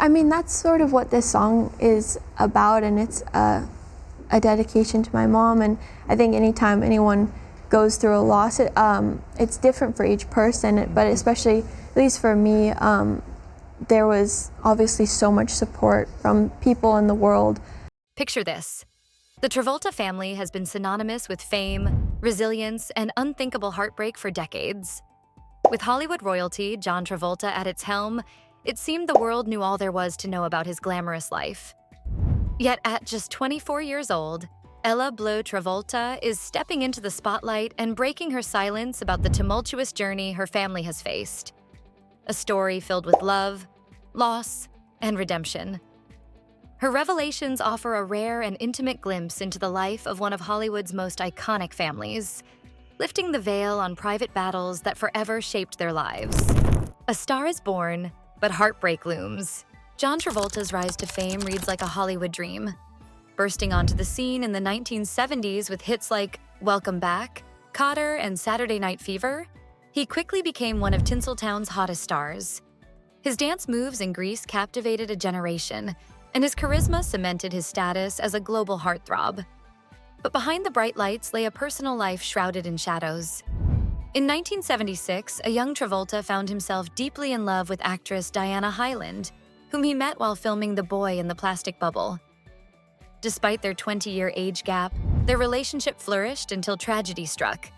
I mean, that's sort of what this song is about, and it's a dedication to my mom. And I think anytime anyone goes through a loss, it's different for each person, but especially, at least for me, there was obviously so much support from people in the world. Picture this. The Travolta family has been synonymous with fame, resilience, and unthinkable heartbreak for decades. With Hollywood royalty, John Travolta at its helm, it seemed the world knew all there was to know about his glamorous life. Yet at just 24 years old, Ella Bleu Travolta is stepping into the spotlight and breaking her silence about the tumultuous journey her family has faced. A story filled with love, loss, and redemption. Her revelations offer a rare and intimate glimpse into the life of one of Hollywood's most iconic families, lifting the veil on private battles that forever shaped their lives. A star is born, but heartbreak looms. John Travolta's rise to fame reads like a Hollywood dream. Bursting onto the scene in the 1970s with hits like Welcome Back, Cotter, and Saturday Night Fever, he quickly became one of Tinseltown's hottest stars. His dance moves in Grease captivated a generation, and his charisma cemented his status as a global heartthrob. But behind the bright lights lay a personal life shrouded in shadows. In 1976, a young Travolta found himself deeply in love with actress Diana Hyland, whom he met while filming The Boy in the Plastic Bubble. Despite their 20-year age gap, their relationship flourished until tragedy struck.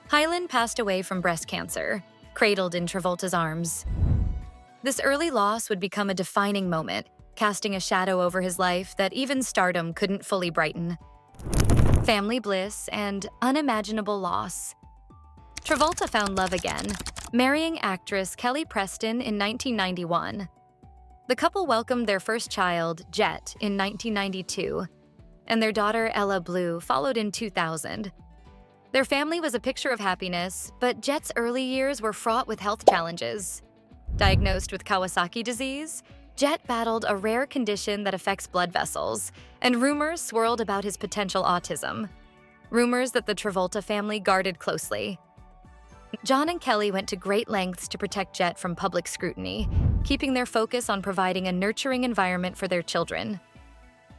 Hyland passed away from breast cancer, cradled in Travolta's arms. This early loss would become a defining moment, casting a shadow over his life that even stardom couldn't fully brighten. Family bliss and unimaginable loss. Travolta found love again, marrying actress Kelly Preston in 1991. The couple welcomed their first child, Jet, in 1992, and their daughter Ella Bleu followed in 2000. Their family was a picture of happiness, but Jet's early years were fraught with health challenges. Diagnosed with Kawasaki disease, Jet battled a rare condition that affects blood vessels, and rumors swirled about his potential autism. Rumors that the Travolta family guarded closely. John and Kelly went to great lengths to protect Jet from public scrutiny, keeping their focus on providing a nurturing environment for their children.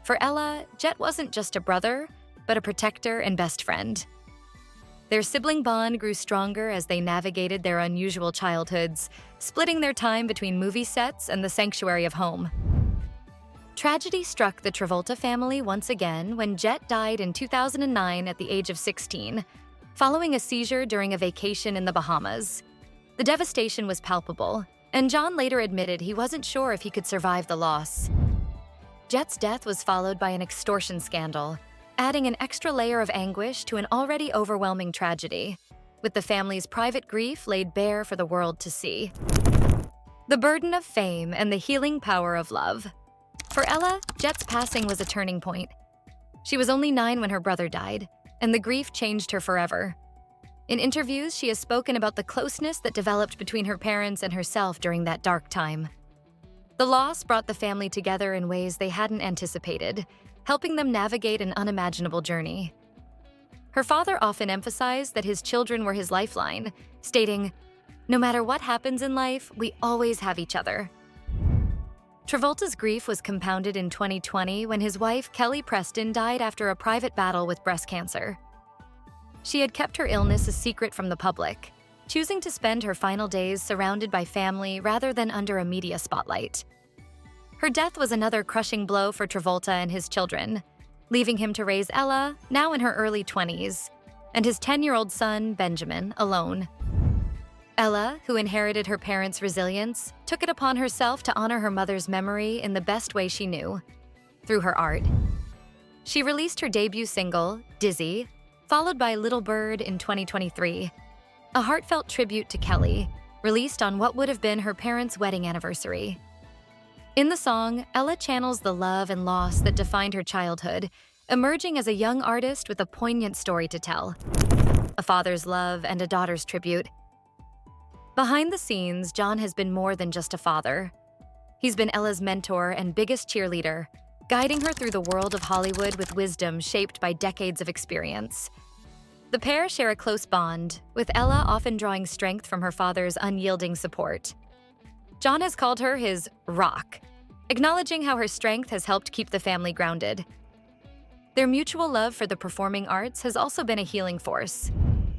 For Ella, Jet wasn't just a brother, but a protector and best friend. Their sibling bond grew stronger as they navigated their unusual childhoods, splitting their time between movie sets and the sanctuary of home. Tragedy struck the Travolta family once again when Jet died in 2009 at the age of 16, following a seizure during a vacation in the Bahamas. The devastation was palpable, and John later admitted he wasn't sure if he could survive the loss. Jet's death was followed by an extortion scandal, adding an extra layer of anguish to an already overwhelming tragedy, with the family's private grief laid bare for the world to see. The burden of fame and the healing power of love. For Ella, Jet's passing was a turning point. She was only 9 when her brother died, and the grief changed her forever. In interviews, she has spoken about the closeness that developed between her parents and herself during that dark time. The loss brought the family together in ways they hadn't anticipated, helping them navigate an unimaginable journey. Her father often emphasized that his children were his lifeline, stating, "No matter what happens in life, we always have each other." Travolta's grief was compounded in 2020 when his wife, Kelly Preston, died after a private battle with breast cancer. She had kept her illness a secret from the public, choosing to spend her final days surrounded by family rather than under a media spotlight. Her death was another crushing blow for Travolta and his children, leaving him to raise Ella, now in her early 20s, and his 10-year-old son, Benjamin, alone. Ella, who inherited her parents' resilience, took it upon herself to honor her mother's memory in the best way she knew, through her art. She released her debut single, Dizzy, followed by Little Bird in 2023, a heartfelt tribute to Kelly, released on what would have been her parents' wedding anniversary. In the song, Ella channels the love and loss that defined her childhood, emerging as a young artist with a poignant story to tell. A father's love and a daughter's tribute. Behind the scenes, John has been more than just a father. He's been Ella's mentor and biggest cheerleader, guiding her through the world of Hollywood with wisdom shaped by decades of experience. The pair share a close bond, with Ella often drawing strength from her father's unyielding support. John has called her his rock, acknowledging how her strength has helped keep the family grounded. Their mutual love for the performing arts has also been a healing force.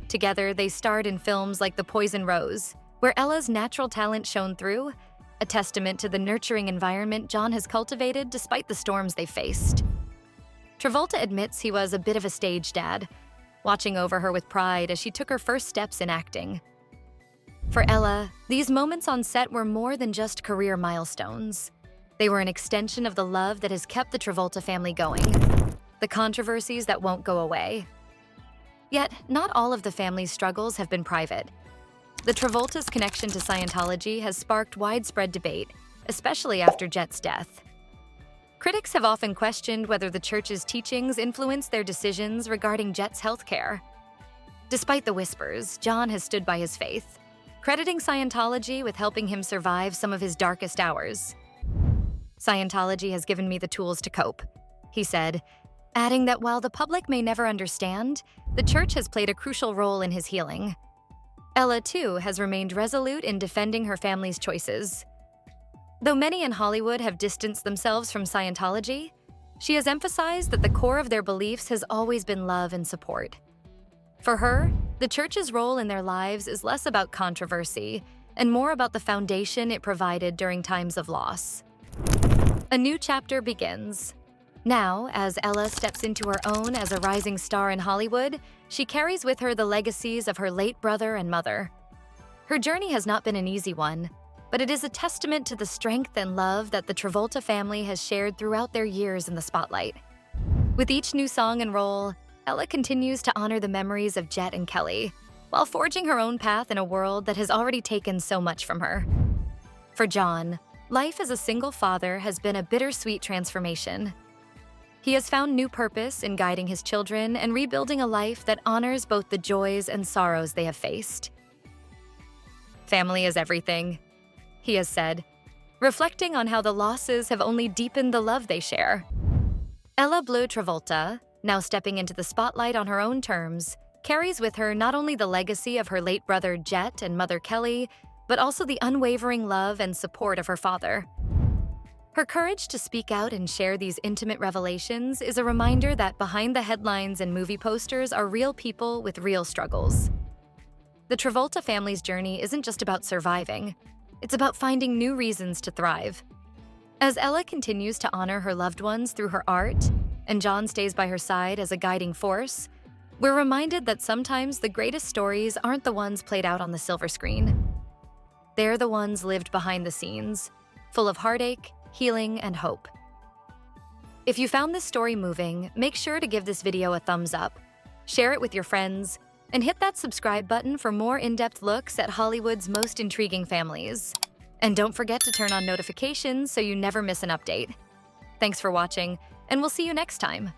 Together, they starred in films like The Poison Rose, where Ella's natural talent shone through, a testament to the nurturing environment John has cultivated despite the storms they faced. Travolta admits he was a bit of a stage dad, watching over her with pride as she took her first steps in acting. For Ella, these moments on set were more than just career milestones. They were an extension of the love that has kept the Travolta family going, the controversies that won't go away. Yet, not all of the family's struggles have been private. The Travolta's connection to Scientology has sparked widespread debate, especially after Jet's death. Critics have often questioned whether the church's teachings influenced their decisions regarding Jet's health care. Despite the whispers, John has stood by his faith, crediting Scientology with helping him survive some of his darkest hours. "Scientology has given me the tools to cope," he said, adding that while the public may never understand, the church has played a crucial role in his healing. Ella, too, has remained resolute in defending her family's choices. Though many in Hollywood have distanced themselves from Scientology, she has emphasized that the core of their beliefs has always been love and support. For her, the church's role in their lives is less about controversy and more about the foundation it provided during times of loss. A new chapter begins. Now, as Ella steps into her own as a rising star in Hollywood, she carries with her the legacies of her late brother and mother. Her journey has not been an easy one, but it is a testament to the strength and love that the Travolta family has shared throughout their years in the spotlight. With each new song and role, Ella continues to honor the memories of Jet and Kelly, while forging her own path in a world that has already taken so much from her. For John, life as a single father has been a bittersweet transformation. He has found new purpose in guiding his children and rebuilding a life that honors both the joys and sorrows they have faced. "Family is everything," he has said, reflecting on how the losses have only deepened the love they share. Ella Bleu Travolta, now stepping into the spotlight on her own terms, carries with her not only the legacy of her late brother Jet and mother Kelly, but also the unwavering love and support of her father. Her courage to speak out and share these intimate revelations is a reminder that behind the headlines and movie posters are real people with real struggles. The Travolta family's journey isn't just about surviving, it's about finding new reasons to thrive. As Ella continues to honor her loved ones through her art, and John stays by her side as a guiding force, we're reminded that sometimes the greatest stories aren't the ones played out on the silver screen. They're the ones lived behind the scenes, full of heartache, healing, and hope. If you found this story moving, make sure to give this video a thumbs up, share it with your friends, and hit that subscribe button for more in-depth looks at Hollywood's most intriguing families. And don't forget to turn on notifications so you never miss an update. Thanks for watching, and we'll see you next time.